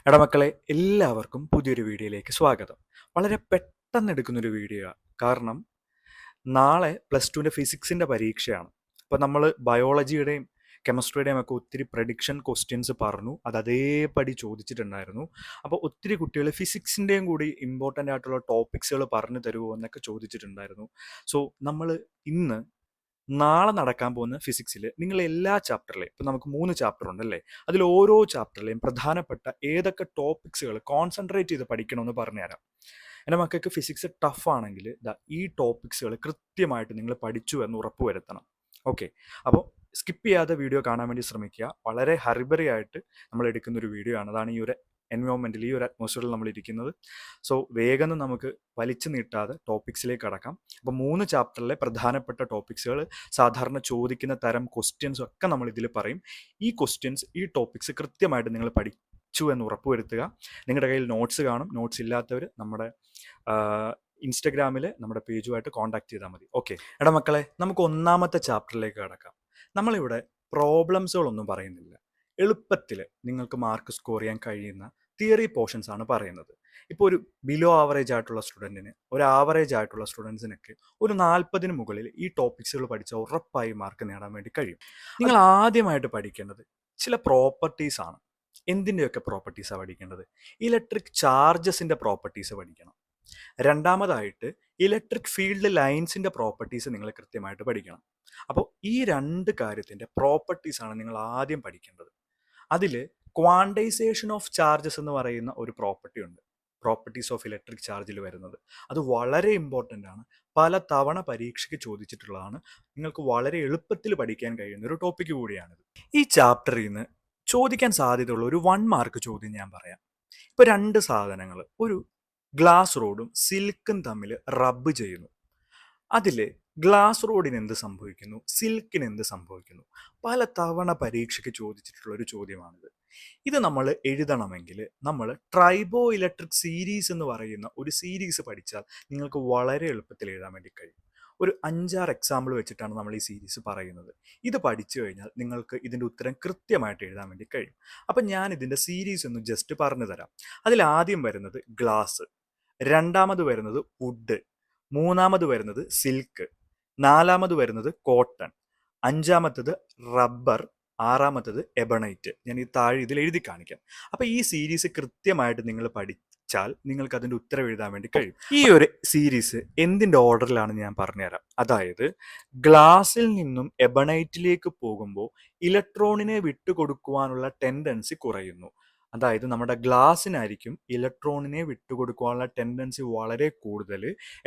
എടാ മക്കളെ, എല്ലാവർക്കും പുതിയൊരു വീഡിയോയിലേക്ക് സ്വാഗതം. വളരെ പെട്ടെന്ന് എടുക്കുന്നൊരു വീഡിയോ. കാരണം നാളെ +2ൻ്റെ ഫിസിക്സിൻ്റെ പരീക്ഷയാണ്. അപ്പോൾ നമ്മൾ ബയോളജിയുടെയും കെമിസ്ട്രിയുടെയും ഒക്കെ ഒത്തിരി പ്രഡിക്ഷൻ ക്വസ്റ്റ്യൻസ് പറഞ്ഞു. അത് അതേപടി ചോദിച്ചിട്ടുണ്ടായിരുന്നു. അപ്പോൾ ഒത്തിരി കുട്ടികൾ ഫിസിക്സിൻ്റെയും കൂടി ഇമ്പോർട്ടൻ്റ് ആയിട്ടുള്ള ടോപ്പിക്സുകൾ പറഞ്ഞു തരുമോ എന്നൊക്കെ ചോദിച്ചിട്ടുണ്ടായിരുന്നു. സോ നമ്മൾ ഇന്ന് നാളെ നടക്കാൻ പോകുന്ന ഫിസിക്സിൽ നിങ്ങൾ എല്ലാ ചാപ്റ്ററിലെയും, ഇപ്പം നമുക്ക് 3 ചാപ്റ്റർ ഉണ്ടല്ലേ, അതിൽ ഓരോ ചാപ്റ്ററിലെയും പ്രധാനപ്പെട്ട ഏതൊക്കെ ടോപ്പിക്സുകൾ കോൺസെൻട്രേറ്റ് ചെയ്ത് പഠിക്കണമെന്ന് പറഞ്ഞുതരാം. എൻ്റെ മക്കൾക്ക് ഫിസിക്സ് ടഫ് ആണെങ്കിൽ ഈ ടോപ്പിക്സുകൾ കൃത്യമായിട്ട് നിങ്ങൾ പഠിച്ചു എന്ന് ഉറപ്പുവരുത്തണം. ഓക്കെ, അപ്പോൾ സ്കിപ്പ് ചെയ്യാതെ വീഡിയോ കാണാൻ വേണ്ടി ശ്രമിക്കുക. വളരെ ഹറിബറി ആയിട്ട് നമ്മൾ എടുക്കുന്ന ഒരു വീഡിയോ ആണ്. അതാണ് ഈ ഒരു എൻവയോൺമെൻറ്റിൽ, ഈ ഒരു അറ്റ്മോസ്ഫിയറിൽ നമ്മൾ ഇരിക്കുന്നത്. സോ വേഗം നമുക്ക് വലിച്ചു നീട്ടാതെ ടോപ്പിക്സിലേക്ക് കടക്കാം. അപ്പോൾ 3 ചാപ്റ്ററിലെ പ്രധാനപ്പെട്ട ടോപ്പിക്സുകൾ, സാധാരണ ചോദിക്കുന്ന തരം ക്വസ്റ്റ്യൻസും ഒക്കെ നമ്മൾ ഇതിൽ പറയും. ഈ ക്വസ്റ്റ്യൻസ്, ഈ ടോപ്പിക്സ് കൃത്യമായിട്ട് നിങ്ങൾ പഠിച്ചു എന്ന് ഉറപ്പുവരുത്തുക. നിങ്ങളുടെ കയ്യിൽ നോട്ട്സ് കാണും. നോട്ട്സ് ഇല്ലാത്തവർ നമ്മുടെ ഇൻസ്റ്റഗ്രാമിൽ നമ്മുടെ പേജുമായിട്ട് കോൺടാക്ട് ചെയ്താൽ മതി. ഓക്കെ എടാ മക്കളെ, നമുക്ക് ഒന്നാമത്തെ ചാപ്റ്ററിലേക്ക് കടക്കാം. നമ്മളിവിടെ പ്രോബ്ലംസുകളൊന്നും പറയുന്നില്ല. എളുപ്പത്തിൽ നിങ്ങൾക്ക് മാർക്ക് സ്കോർ ചെയ്യാൻ കഴിയുന്ന തിയറി പോർഷൻസ് ആണ് പറയുന്നത്. ഇപ്പോൾ ഒരു ബിലോ ആവറേജ് ആയിട്ടുള്ള സ്റ്റുഡൻറ്റിന്, ഒരു ആവറേജ് ആയിട്ടുള്ള സ്റ്റുഡൻസിനൊക്കെ ഒരു 40-ന് മുകളിൽ ഈ ടോപ്പിക്സുകൾ പഠിച്ചാൽ ഉറപ്പായി മാർക്ക് നേടാൻ വേണ്ടി കഴിയും. നിങ്ങൾ ആദ്യമായിട്ട് പഠിക്കേണ്ടത് ചില പ്രോപ്പർട്ടീസ് ആണ്. എന്തിൻ്റെയൊക്കെ പ്രോപ്പർട്ടീസാണ് പഠിക്കേണ്ടത്? ഇലക്ട്രിക് ചാർജസിൻ്റെ പ്രോപ്പർട്ടീസ് പഠിക്കണം. രണ്ടാമതായിട്ട് ഇലക്ട്രിക് ഫീൽഡ് ലൈൻസിൻ്റെ പ്രോപ്പർട്ടീസ് നിങ്ങൾ കൃത്യമായിട്ട് പഠിക്കണം. അപ്പോൾ ഈ 2 കാര്യത്തിൻ്റെ പ്രോപ്പർട്ടീസാണ് നിങ്ങൾ ആദ്യം പഠിക്കേണ്ടത്. അതിൽ ക്വാണ്ടൈസേഷൻ ഓഫ് ചാർജസ് എന്ന് പറയുന്ന ഒരു പ്രോപ്പർട്ടി ഉണ്ട്, പ്രോപ്പർട്ടീസ് ഓഫ് ഇലക്ട്രിക് ചാർജിൽ വരുന്നത്. അത് വളരെ ഇമ്പോർട്ടൻ്റ് ആണ്. പല തവണ പരീക്ഷയ്ക്ക് ചോദിച്ചിട്ടുള്ളതാണ്. നിങ്ങൾക്ക് വളരെ എളുപ്പത്തിൽ പഠിക്കാൻ കഴിയുന്ന ഒരു ടോപ്പിക്ക് കൂടിയാണിത്. ഈ ചാപ്റ്ററിൽ നിന്ന് ചോദിക്കാൻ സാധ്യതയുള്ള ഒരു 1 മാർക്ക് ചോദ്യം ഞാൻ പറയാം. ഇപ്പോൾ 2 സാധനങ്ങൾ, ഒരു ഗ്ലാസ് റോഡും സിൽക്കും തമ്മിൽ റബ്ബ് ചെയ്യുന്നു. അതിൽ ഗ്ലാസ് റോഡിന് എന്ത് സംഭവിക്കുന്നു, സിൽക്കിന് എന്ത് സംഭവിക്കുന്നു? പല തവണ പരീക്ഷയ്ക്ക് ചോദിച്ചിട്ടുള്ള ഒരു ചോദ്യമാണിത്. ഇത് നമ്മൾ എഴുതണമെങ്കിൽ നമ്മൾ ട്രൈബോ ഇലക്ട്രിക് സീരീസ് എന്ന് പറയുന്ന ഒരു സീരീസ് പഠിച്ചാൽ നിങ്ങൾക്ക് വളരെ എളുപ്പത്തിൽ എഴുതാൻ വേണ്ടി കഴിയും. ഒരു 5-6 എക്സാമ്പിൾ വെച്ചിട്ടാണ് നമ്മൾ ഈ സീരീസ് പറയുന്നത്. ഇത് പഠിച്ചു കഴിഞ്ഞാൽ നിങ്ങൾക്ക് ഇതിൻ്റെ ഉത്തരം കൃത്യമായിട്ട് എഴുതാൻ വേണ്ടി കഴിയും. അപ്പം ഞാൻ ഇതിൻ്റെ സീരീസ് ഒന്ന് ജസ്റ്റ് പറഞ്ഞു തരാം. അതിൽ ആദ്യം വരുന്നത് ഗ്ലാസ്, രണ്ടാമത് വരുന്നത് വുഡ്, മൂന്നാമത് വരുന്നത് സിൽക്ക്, നാലാമത് വരുന്നത് കോട്ടൺ, അഞ്ചാമത്തത് റബ്ബർ, ആറാമത്തത് എബണൈറ്റ്. ഞാൻ ഈ താഴെ ഇതിൽ എഴുതി കാണിക്കാം. അപ്പോൾ ഈ സീരീസ് കൃത്യമായിട്ട് നിങ്ങൾ പഠിച്ചാൽ നിങ്ങൾക്ക് അതിൻ്റെ ഉത്തരം എഴുതാൻ വേണ്ടി കഴിയും. ഈ ഒരു സീരീസ് എന്തിൻ്റെ ഓർഡറിലാണെന്ന് ഞാൻ പറഞ്ഞുതരാം. അതായത് ഗ്ലാസിൽ നിന്നും എബണൈറ്റിലേക്ക് പോകുമ്പോൾ ഇലക്ട്രോണിനെ വിട്ടുകൊടുക്കുവാനുള്ള ടെൻഡൻസി കുറയുന്നു. അതായത് നമ്മുടെ ഗ്ലാസിനായിരിക്കും ഇലക്ട്രോണിനെ വിട്ടുകൊടുക്കാനുള്ള ടെൻഡൻസി വളരെ കൂടുതൽ.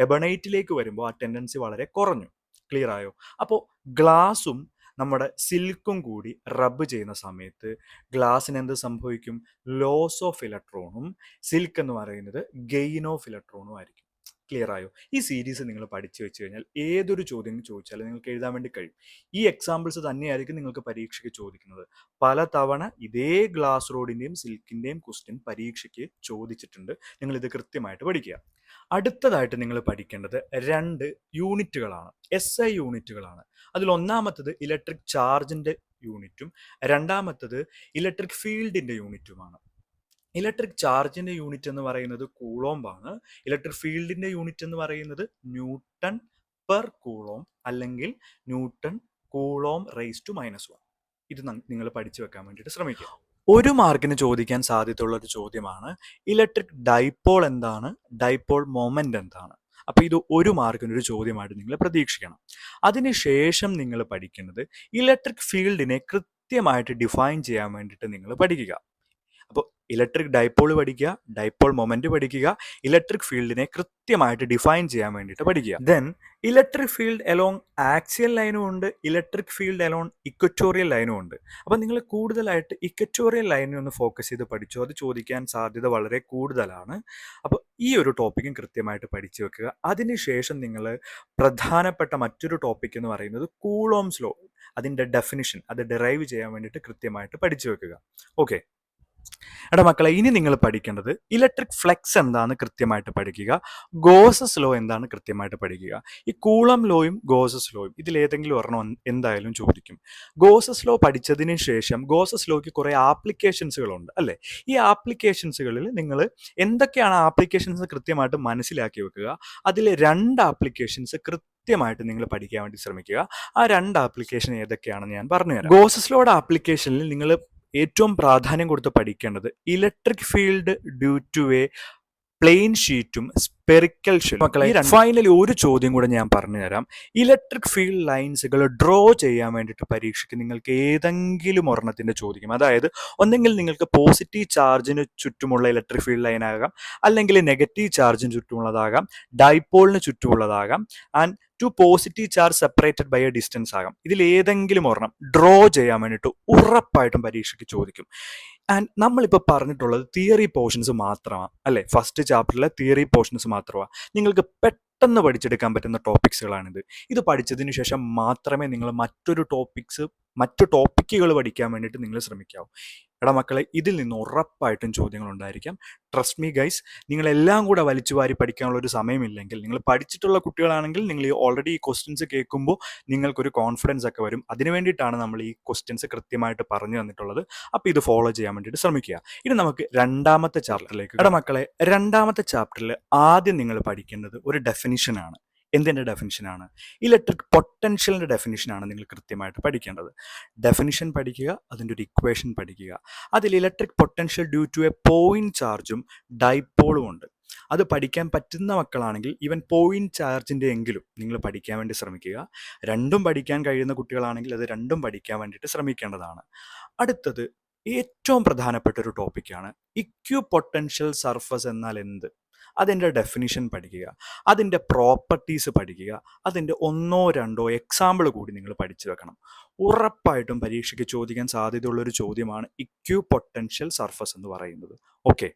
എബണൈറ്റിലേക്ക് വരുമ്പോൾ ആ ടെൻഡൻസി വളരെ കുറഞ്ഞു. ക്ലിയർ ആയോ? അപ്പോൾ ഗ്ലാസും നമ്മുടെ സിൽക്കും കൂടി റബ്ബ് ചെയ്യുന്ന സമയത്ത് ഗ്ലാസിന് എന്ത് സംഭവിക്കും? ലോസ് ഓഫ് ഇലക്ട്രോണും സിൽക്ക് എന്ന് പറയുന്നത് ഗെയിൻ ഓഫ് ഇലക്ട്രോണും ആയിരിക്കും. ക്ലിയർ ആയോ? ഈ സീരീസ് നിങ്ങൾ പഠിച്ചു വെച്ച് കഴിഞ്ഞാൽ ഏതൊരു ചോദ്യം ചോദിച്ചാലും നിങ്ങൾക്ക് എഴുതാൻ വേണ്ടി കഴിയും. ഈ എക്സാമ്പിൾസ് തന്നെയായിരിക്കും നിങ്ങൾക്ക് പരീക്ഷയ്ക്ക് ചോദിക്കുന്നത്. പല തവണ ഇതേ ഗ്ലാസ് റോഡിൻ്റെയും സിൽക്കിൻ്റെയും ക്വസ്റ്റ്യൻ പരീക്ഷയ്ക്ക് ചോദിച്ചിട്ടുണ്ട്. നിങ്ങളിത് കൃത്യമായിട്ട് പഠിക്കുക. അടുത്തതായിട്ട് നിങ്ങൾ പഠിക്കേണ്ടത് 2 യൂണിറ്റുകളാണ്, SI യൂണിറ്റുകളാണ്. അതിൽ ഒന്നാമത്തത് ഇലക്ട്രിക് ചാർജിൻ്റെ യൂണിറ്റും രണ്ടാമത്തത് ഇലക്ട്രിക് ഫീൽഡിൻ്റെ യൂണിറ്റുമാണ്. ഇലക്ട്രിക് ചാർജിൻ്റെ യൂണിറ്റ് എന്ന് പറയുന്നത് കൂളോംബാണ്. ഇലക്ട്രിക് ഫീൽഡിൻ്റെ യൂണിറ്റ് എന്ന് പറയുന്നത് ന്യൂട്ടൺ പെർ കൂളോം അല്ലെങ്കിൽ ന്യൂട്ടൺ കൂളോം റേസ് ടു -1. ഇത് നിങ്ങൾ പഠിച്ചു വെക്കാൻ വേണ്ടിയിട്ട് ശ്രമിക്കുക. 1 മാർക്കിന് ചോദിക്കാൻ സാധ്യതയുള്ള ഒരു ചോദ്യമാണ് ഇലക്ട്രിക് ഡൈപോൾ എന്താണ്, ഡൈപോൾ മൊമെന്റ് എന്താണ്. അപ്പോൾ ഇത് 1 മാർക്കിനൊരു ചോദ്യമായിട്ട് നിങ്ങൾ പ്രതീക്ഷിക്കണം. അതിനുശേഷം നിങ്ങൾ പഠിക്കുന്നത് ഇലക്ട്രിക് ഫീൽഡിനെ കൃത്യമായിട്ട് ഡിഫൈൻ ചെയ്യാൻ വേണ്ടിയിട്ട് നിങ്ങൾ പഠിക്കുക. അപ്പോൾ ഇലക്ട്രിക് ഡൈപോൾ പഠിക്കുക, ഡൈപോൾ മൊമെന്റ് പഠിക്കുക, ഇലക്ട്രിക് ഫീൽഡിനെ കൃത്യമായിട്ട് ഡിഫൈൻ ചെയ്യാൻ വേണ്ടിയിട്ട് പഠിക്കുക. Then electric field along axial ലൈനും ഉണ്ട്, ഇലക്ട്രിക് ഫീൽഡ് അലോങ് ഇക്വറ്റോറിയൽ ലൈനും ഉണ്ട്. അപ്പോൾ നിങ്ങൾ കൂടുതലായിട്ട് ഇക്വറ്റോറിയൽ ലൈനിൽ ഒന്ന് ഫോക്കസ് ചെയ്ത് പഠിച്ചു. അത് ചോദിക്കാൻ സാധ്യത വളരെ കൂടുതലാണ്. അപ്പോൾ ഈ ഒരു ടോപ്പിക്കും കൃത്യമായിട്ട് പഠിച്ചു വെക്കുക. അതിനുശേഷം നിങ്ങൾ പ്രധാനപ്പെട്ട മറ്റൊരു ടോപ്പിക് എന്ന് പറയുന്നത് കൂളോംസ് ലോ, അതിൻ്റെ ഡെഫിനിഷൻ, അത് ഡിറൈവ് ചെയ്യാൻ വേണ്ടിയിട്ട് കൃത്യമായിട്ട് പഠിച്ചു വെക്കുക. ഓക്കെ, എടാ മക്കളെ, ഇനി നിങ്ങൾ പഠിക്കേണ്ടത് ഇലക്ട്രിക് ഫ്ലെക്സ് എന്താണെന്ന് കൃത്യമായിട്ട് പഠിക്കുക, ഗോസസ് ലോ എന്താണ് കൃത്യമായിട്ട് പഠിക്കുക. ഈ കൂളം ലോയും ഗോസസ് ലോയും ഇതിലേതെങ്കിലും ഒരെണ്ണം എന്തായാലും ചോദിക്കും. ഗോസസ് ലോ പഠിച്ചതിന് ശേഷം ഗോസസ് ലോയ്ക്ക് കുറേ ആപ്ലിക്കേഷൻസുകളുണ്ട് അല്ലേ. ഈ ആപ്ലിക്കേഷൻസുകളിൽ നിങ്ങൾ എന്തൊക്കെയാണ് ആപ്ലിക്കേഷൻസ് കൃത്യമായിട്ട് മനസ്സിലാക്കി വെക്കുക. അതിൽ 2 ആപ്ലിക്കേഷൻസ് കൃത്യമായിട്ട് നിങ്ങൾ പഠിക്കാൻ വേണ്ടി ശ്രമിക്കുക. ആ 2 ആപ്ലിക്കേഷൻ ഏതൊക്കെയാണെന്ന് ഞാൻ പറഞ്ഞുതരാം. ഗോസസ് ലോയുടെ ആപ്ലിക്കേഷനിൽ നിങ്ങൾ ഏറ്റവും പ്രാധാന്യം കൊടുത്ത് പഠിക്കേണ്ടത് electric field due to a plane ഷീറ്റും സ്പെറിക്കൽ ഷീറ്റും. മക്കളെ, ഫൈനലി ഒരു ചോദ്യം കൂടെ ഞാൻ പറഞ്ഞുതരാം. ഇലക്ട്രിക് ഫീൽഡ് ലൈൻസുകൾ ഡ്രോ ചെയ്യാൻ വേണ്ടിയിട്ട് പരീക്ഷയ്ക്ക് നിങ്ങൾക്ക് ഏതെങ്കിലും ഒരെണ്ണത്തിന്റെ ചോദിക്കും. അതായത് ഒന്നെങ്കിൽ നിങ്ങൾക്ക് പോസിറ്റീവ് ചാർജിന് ചുറ്റുമുള്ള ഇലക്ട്രിക് ഫീൽഡ് ലൈൻ ആകാം, അല്ലെങ്കിൽ നെഗറ്റീവ് ചാർജിന് ചുറ്റുമുള്ളതാകാം, ഡൈപോളിന് ചുറ്റുമുള്ളതാകാം, and two positive charge separated by a distance ആകാം. ഇതിൽ ഏതെങ്കിലും ഒരെണ്ണം ഡ്രോ ചെയ്യാൻ വേണ്ടിയിട്ട് ഉറപ്പായിട്ടും പരീക്ഷയ്ക്ക് ചോദിക്കും. ആൻഡ് നമ്മളിപ്പോൾ പറഞ്ഞിട്ടുള്ളത് തിയറി പോർഷൻസ് മാത്രമാണ് അല്ലേ. ഫസ്റ്റ് ചാപ്റ്ററിലെ തിയറി പോർഷൻസ് മാത്രമാണ്. നിങ്ങൾക്ക് പെട്ടെന്ന് പഠിച്ചെടുക്കാൻ പറ്റുന്ന ടോപ്പിക്സുകളാണിത്. ഇത് പഠിച്ചതിന് ശേഷം മാത്രമേ നിങ്ങൾ മറ്റു ടോപ്പിക്കുകൾ പഠിക്കാൻ വേണ്ടിയിട്ട് നിങ്ങൾ ശ്രമിക്കാവൂ. എടാ മക്കളെ, ഇതിൽ നിന്ന് ഉറപ്പായിട്ടും ചോദ്യങ്ങൾ ഉണ്ടായിരിക്കാം. ട്രസ്റ്റ് മീ ഗൈസ്, നിങ്ങളെല്ലാം കൂടെ വലിച്ചു വാരി പഠിക്കാനുള്ള ഒരു സമയമില്ലെങ്കിൽ, നിങ്ങൾ പഠിച്ചിട്ടുള്ള കുട്ടികളാണെങ്കിൽ നിങ്ങൾ ഓൾറെഡി ഈ ക്വസ്റ്റ്യൻസ് കേൾക്കുമ്പോൾ നിങ്ങൾക്കൊരു കോൺഫിഡൻസ് ഒക്കെ വരും. അതിനു വേണ്ടിയിട്ടാണ് നമ്മൾ ഈ ക്വസ്റ്റ്യൻസ് കൃത്യമായിട്ട് പറഞ്ഞു തന്നിട്ടുള്ളത്. അപ്പോൾ ഇത് ഫോളോ ചെയ്യാൻ വേണ്ടിയിട്ട് ശ്രമിക്കുക. ഇനി നമുക്ക് 2ാമത്തെ ചാപ്റ്ററിലേക്ക്. എടാ മക്കളെ, 2ാമത്തെ ചാപ്റ്ററിൽ ആദ്യം നിങ്ങൾ പഠിക്കേണ്ടത് ഒരു ഡെഫിനിഷനാണ്. എന്തിൻ്റെ ഡെഫിനിഷനാണ്? ഇലക്ട്രിക് പൊട്ടൻഷ്യലിൻ്റെ ഡെഫിനിഷനാണ് നിങ്ങൾ കൃത്യമായിട്ട് പഠിക്കേണ്ടത്. ഡെഫിനിഷൻ പഠിക്കുക, അതിൻ്റെ ഒരു ഇക്വേഷൻ പഠിക്കുക. അതിൽ electric potential due to a point ചാർജും ഡൈപോളും ഉണ്ട്. അത് പഠിക്കാൻ പറ്റുന്ന മക്കളാണെങ്കിൽ ഈവൻ പോയിന്റ് ചാർജിൻ്റെ എങ്കിലും നിങ്ങൾ പഠിക്കാൻ വേണ്ടി ശ്രമിക്കുക. രണ്ടും പഠിക്കാൻ കഴിയുന്ന കുട്ടികളാണെങ്കിൽ അത് രണ്ടും പഠിക്കാൻ വേണ്ടിയിട്ട് ശ്രമിക്കേണ്ടതാണ്. അടുത്തത് ഏറ്റവും പ്രധാനപ്പെട്ട ഒരു ടോപ്പിക്കാണ് ഇക്യു പൊട്ടൻഷ്യൽ സർഫസ് എന്നാൽ എന്ത്. അതിൻ്റെ ഡെഫിനിഷൻ പഠിക്കുക, അതിൻ്റെ പ്രോപ്പർട്ടീസ് പഠിക്കുക, അതിൻ്റെ 1-2 എക്സാമ്പിൾ കൂടി നിങ്ങൾ പഠിച്ചു വെക്കണം. ഉറപ്പായിട്ടും പരീക്ഷയ്ക്ക് ചോദിക്കാൻ സാധ്യതയുള്ളൊരു ചോദ്യമാണ് ഇക്യു പൊട്ടൻഷ്യൽ സർഫസ് എന്ന് പറയുന്നത്. ഓക്കെ,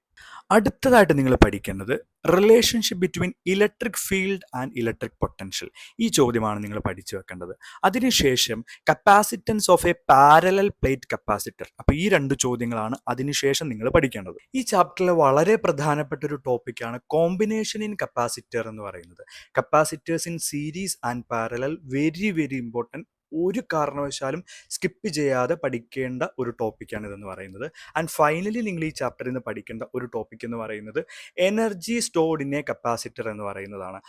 അടുത്തതായിട്ട് നിങ്ങൾ പഠിക്കേണ്ടത് relationship between electric field and electric potential. ഈ ചോദ്യമാണ് നിങ്ങൾ പഠിച്ചു വെക്കേണ്ടത്. അതിനുശേഷം capacitance of A parallel plate capacitor. അപ്പോൾ ഈ 2 ചോദ്യങ്ങളാണ് അതിനുശേഷം നിങ്ങൾ പഠിക്കേണ്ടത്. ഈ ചാപ്റ്ററിലെ വളരെ പ്രധാനപ്പെട്ട ഒരു ടോപ്പിക്കാണ് കോമ്പിനേഷൻ ഇൻ കപ്പാസിറ്റർ എന്ന് പറയുന്നത്. Capacitors in series and parallel, very very important. ഒരു കാരണവശാലും സ്കിപ്പ് ചെയ്യാതെ പഠിക്കേണ്ട ഒരു ടോപ്പിക്കാണ് ഇതെന്ന് പറയുന്നത്. ആൻഡ് ഫൈനലി നിങ്ങൾ ഈ ചാപ്റ്ററിൽ നിന്ന് പഠിക്കേണ്ട ഒരു ടോപ്പിക് എന്ന് പറയുന്നത് energy stored in A capacitor എന്ന് പറയുന്നതാണ്.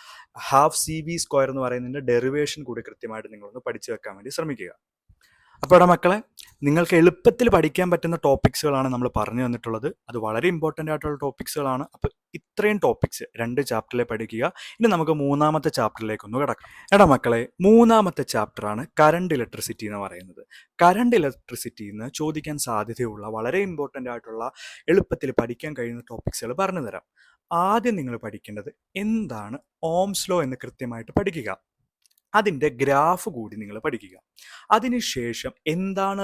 ½ CV² എന്ന് പറയുന്നതിൻ്റെ ഡെറിവേഷൻ കൂടി കൃത്യമായിട്ട് നിങ്ങളൊന്ന് പഠിച്ചു വെക്കാൻ വേണ്ടി ശ്രമിക്കുക. അപ്പോൾ ഇവിടെ മക്കളെ, നിങ്ങൾക്ക് എളുപ്പത്തിൽ പഠിക്കാൻ പറ്റുന്ന ടോപ്പിക്സുകളാണ് നമ്മൾ പറഞ്ഞു തന്നിട്ടുള്ളത്. അത് വളരെ ഇമ്പോർട്ടൻ്റ് ആയിട്ടുള്ള ടോപ്പിക്സുകളാണ്. അപ്പോൾ ഇത്രയും ടോപ്പിക്സ് 2 ചാപ്റ്ററിലെ പഠിക്കുക. ഇനി നമുക്ക് 3ാമത്തെ ചാപ്റ്ററിലേക്കൊന്ന് കിടക്കാം. എടാ മക്കളെ, 3ാമത്തെ ചാപ്റ്ററാണ് കറണ്ട് ഇലക്ട്രിസിറ്റി എന്ന് പറയുന്നത്. കറണ്ട് ഇലക്ട്രിസിറ്റിയിൽ നിന്ന് ചോദിക്കാൻ സാധ്യതയുള്ള വളരെ ഇമ്പോർട്ടൻ്റ് ആയിട്ടുള്ള എളുപ്പത്തിൽ പഠിക്കാൻ കഴിയുന്ന ടോപ്പിക്സുകൾ പറഞ്ഞു തരാം. ആദ്യം നിങ്ങൾ പഠിക്കേണ്ടത് എന്താണ് ഓംസ് ലോ എന്ന് കൃത്യമായിട്ട് പഠിക്കുക. അതിൻ്റെ ഗ്രാഫ് കൂടി നിങ്ങൾ പഠിക്കുക. അതിനുശേഷം എന്താണ്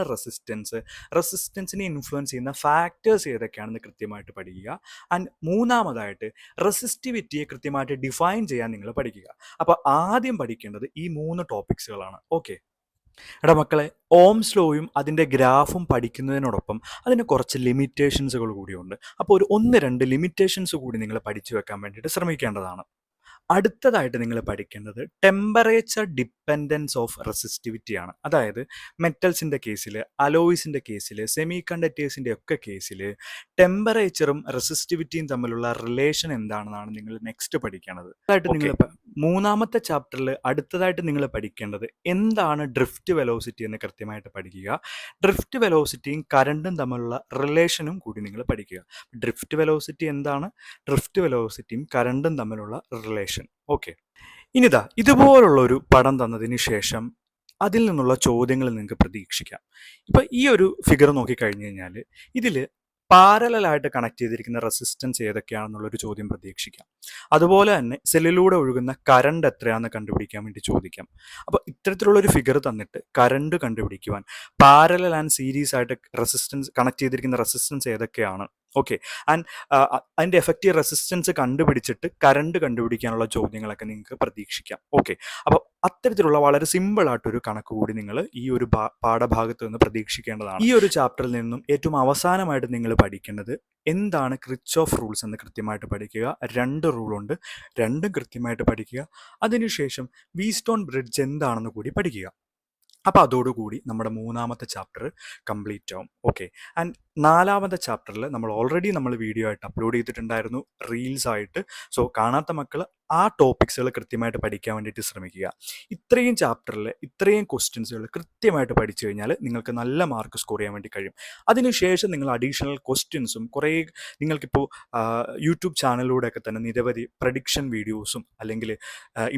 റെസിസ്റ്റൻസിനെ ഇൻഫ്ലുവൻസ് ചെയ്യുന്ന ഫാക്ടേഴ്സ് ഏതൊക്കെയാണെന്ന് കൃത്യമായിട്ട് പഠിക്കുക. ആൻഡ് 3ാമതായിട്ട് റെസിസ്റ്റിവിറ്റിയെ കൃത്യമായിട്ട് ഡിഫൈൻ ചെയ്യാൻ നിങ്ങൾ പഠിക്കുക. അപ്പോൾ ആദ്യം പഠിക്കേണ്ടത് ഈ 3 ടോപ്പിക്സുകളാണ്. ഓക്കെ എടാ മക്കളെ, ഓംസ് ലോയും അതിൻ്റെ ഗ്രാഫും പഠിക്കുന്നതിനോടൊപ്പം അതിന് കുറച്ച് ലിമിറ്റേഷൻസുകൾ കൂടിയുണ്ട്. അപ്പോൾ ഒരു 1-2 ലിമിറ്റേഷൻസ് കൂടി നിങ്ങൾ പഠിച്ചു വെക്കാൻ വേണ്ടിയിട്ട് ശ്രമിക്കേണ്ടതാണ്. അടുത്തതായിട്ട് നിങ്ങൾ പഠിക്കേണ്ടത് ടെമ്പറേച്ചർ ഡിപ്പെൻഡൻസ് ഓഫ് റെസിസ്റ്റിവിറ്റി ആണ്. അതായത് മെറ്റൽസിൻ്റെ കേസിൽ, അലോയ്സിൻ്റെ കേസിൽ, സെമി കണ്ടക്ടേഴ്സിൻ്റെ ഒക്കെ കേസിൽ ടെമ്പറേച്ചറും റെസിസ്റ്റിവിറ്റിയും തമ്മിലുള്ള റിലേഷൻ എന്താണെന്നാണ് നിങ്ങൾ നെക്സ്റ്റ് പഠിക്കേണ്ടത്. അതായിട്ട് നിങ്ങൾ 3ാമത്തെ ചാപ്റ്ററിൽ അടുത്തതായിട്ട് നിങ്ങൾ പഠിക്കേണ്ടത് എന്താണ് ഡ്രിഫ്റ്റ് വെലോസിറ്റി എന്ന് കൃത്യമായിട്ട് പഠിക്കുക. ഡ്രിഫ്റ്റ് വെലോസിറ്റിയും കറണ്ടും തമ്മിലുള്ള റിലേഷനും കൂടി നിങ്ങൾ പഠിക്കുക. ഡ്രിഫ്റ്റ് വെലോസിറ്റി എന്താണ്, ഡ്രിഫ്റ്റ് വെലോസിറ്റിയും കറണ്ടും തമ്മിലുള്ള റിലേഷൻ. ഓക്കെ, ഇനിതാ ഇതുപോലുള്ള ഒരു പടം തന്നതിന് ശേഷം അതിൽ നിന്നുള്ള ചോദ്യങ്ങൾ നിങ്ങൾക്ക് പ്രതീക്ഷിക്കാം. ഇപ്പം ഈ ഒരു ഫിഗർ നോക്കിക്കഴിഞ്ഞ് കഴിഞ്ഞാൽ ഇതിൽ പാരലായിട്ട് കണക്ട് ചെയ്തിരിക്കുന്ന റെസിസ്റ്റൻസ് ഏതൊക്കെയാണെന്നുള്ളൊരു ചോദ്യം പ്രതീക്ഷിക്കാം. അതുപോലെ തന്നെ സെല്ലിലൂടെ ഒഴുകുന്ന കറണ്ട് എത്രയാണെന്ന് കണ്ടുപിടിക്കാൻ വേണ്ടി ചോദിക്കാം. അപ്പോൾ ഇത്തരത്തിലുള്ളൊരു ഫിഗർ തന്നിട്ട് കറണ്ട് കണ്ടുപിടിക്കുവാൻ പാരലൽ ആൻഡ് സീരീസ് ആയിട്ട് കണക്ട് ചെയ്തിരിക്കുന്ന റെസിസ്റ്റൻസ് ഏതൊക്കെയാണ് ഓക്കെ. ആൻഡ് അതിൻ്റെ എഫക്റ്റീവ് റെസിസ്റ്റൻസ് കണ്ടുപിടിച്ചിട്ട് കറണ്ട് കണ്ടുപിടിക്കാനുള്ള ചോദ്യങ്ങളൊക്കെ നിങ്ങൾക്ക് പ്രതീക്ഷിക്കാം. ഓക്കെ. അപ്പോൾ അത്തരത്തിലുള്ള വളരെ സിമ്പിളായിട്ടൊരു കണക്ക് കൂടി നിങ്ങൾ ഈ ഒരു പാഠഭാഗത്ത് നിന്ന് പ്രതീക്ഷിക്കേണ്ടതാണ്. ഈ ഒരു ചാപ്റ്ററിൽ നിന്നും ഏറ്റവും അവസാനമായിട്ട് നിങ്ങൾ പഠിക്കേണ്ടത് എന്താണ് ക്രിച്ച്ഓഫ് റൂൾസ് എന്ന് കൃത്യമായിട്ട് പഠിക്കുക. 2 റൂളുണ്ട്, രണ്ടും കൃത്യമായിട്ട് പഠിക്കുക. അതിനുശേഷം വീറ്റ്സ്റ്റോൺ ബ്രിഡ്ജ് എന്താണെന്ന് കൂടി പഠിക്കുക. അപ്പോൾ അതോടുകൂടി നമ്മുടെ 3ാമത്തെ ചാപ്റ്റർ കംപ്ലീറ്റ് ആവും. ഓക്കെ. ആൻഡ് 4ാമത്തെ ചാപ്റ്ററിൽ നമ്മൾ വീഡിയോ ആയിട്ട് അപ്ലോഡ് ചെയ്തിട്ടുണ്ടായിരുന്നു, റീൽസ് ആയിട്ട്. സോ കാണാത്ത മക്കൾ ആ ടോപ്പിക്സുകൾ കൃത്യമായിട്ട് പഠിക്കാൻ വേണ്ടിയിട്ട് ശ്രമിക്കുക. ഇത്രയും ചാപ്റ്ററിൽ ഇത്രയും ക്വസ്റ്റ്യൻസുകൾ കൃത്യമായിട്ട് പഠിച്ചു കഴിഞ്ഞാൽ നിങ്ങൾക്ക് നല്ല മാർക്ക് സ്കോർ ചെയ്യാൻ വേണ്ടി കഴിയും. അതിനുശേഷം നിങ്ങൾ അഡീഷണൽ ക്വസ്റ്റ്യൻസും കുറേ നിങ്ങൾക്കിപ്പോൾ യൂട്യൂബ് ചാനലിലൂടെയൊക്കെ തന്നെ നിരവധി പ്രഡിക്ഷൻ വീഡിയോസും അല്ലെങ്കിൽ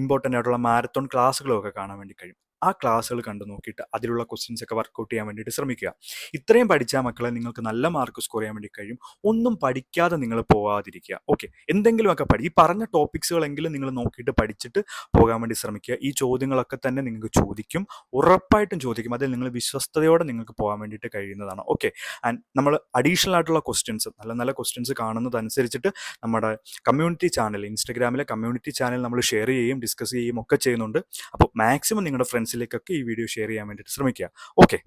ഇമ്പോർട്ടൻ്റ് ആയിട്ടുള്ള മാരത്തോൺ ക്ലാസ്സുകളും ഒക്കെ കാണാൻ വേണ്ടി കഴിയും. ആ ക്ലാസ്സുകൾ കണ്ടു നോക്കിയിട്ട് അതിലുള്ള ക്വസ്റ്റ്യൻസ് ഒക്കെ വർക്കൗട്ട് ചെയ്യാൻ വേണ്ടിയിട്ട് ശ്രമിക്കുക. ഇത്രയും പഠിച്ചാൽ മക്കളെ നിങ്ങൾക്ക് നല്ല മാർക്ക് സ്കോർ ചെയ്യാൻ വേണ്ടി കഴിയും. ഒന്നും പഠിക്കാതെ നിങ്ങൾ പോകാതിരിക്കുക. ഓക്കെ. എന്തെങ്കിലുമൊക്കെ ഈ പറഞ്ഞ ടോപ്പിക്സുകളെങ്കിലും നിങ്ങൾ നോക്കിയിട്ട് പഠിച്ചിട്ട് പോകാൻ വേണ്ടി ശ്രമിക്കുക. ഈ ചോദ്യങ്ങളൊക്കെ തന്നെ നിങ്ങൾക്ക് ചോദിക്കും, ഉറപ്പായിട്ടും ചോദിക്കും. അതിൽ നിങ്ങൾ വിശ്വസ്തയോടെ നിങ്ങൾക്ക് പോകാൻ വേണ്ടിയിട്ട് കഴിയുന്നതാണ്. ഓക്കെ. ആൻഡ് നമ്മൾ അഡീഷണൽ ആയിട്ടുള്ള ക്വസ്റ്റ്യൻസ്, നല്ല നല്ല ക്വസ്റ്റ്യൻസ് കാണുന്നതനുസരിച്ചിട്ട് നമ്മുടെ കമ്മ്യൂണിറ്റി ചാനൽ, ഇൻസ്റ്റഗ്രാമിലെ കമ്മ്യൂണിറ്റി ചാനൽ നമ്മൾ ഷെയർ ചെയ്യുകയും ഡിസ്കസ് ചെയ്യുകയും ഒക്കെ ചെയ്യുന്നുണ്ട്. അപ്പോൾ മാക്സിമം നിങ്ങളുടെ ഫ്രണ്ട്സിലേക്കൊക്കെ ഈ വീഡിയോ ഷെയർ ചെയ്യാൻ വേണ്ടിയിട്ട് ശ്രമിക്കുക. ഓക്കെ.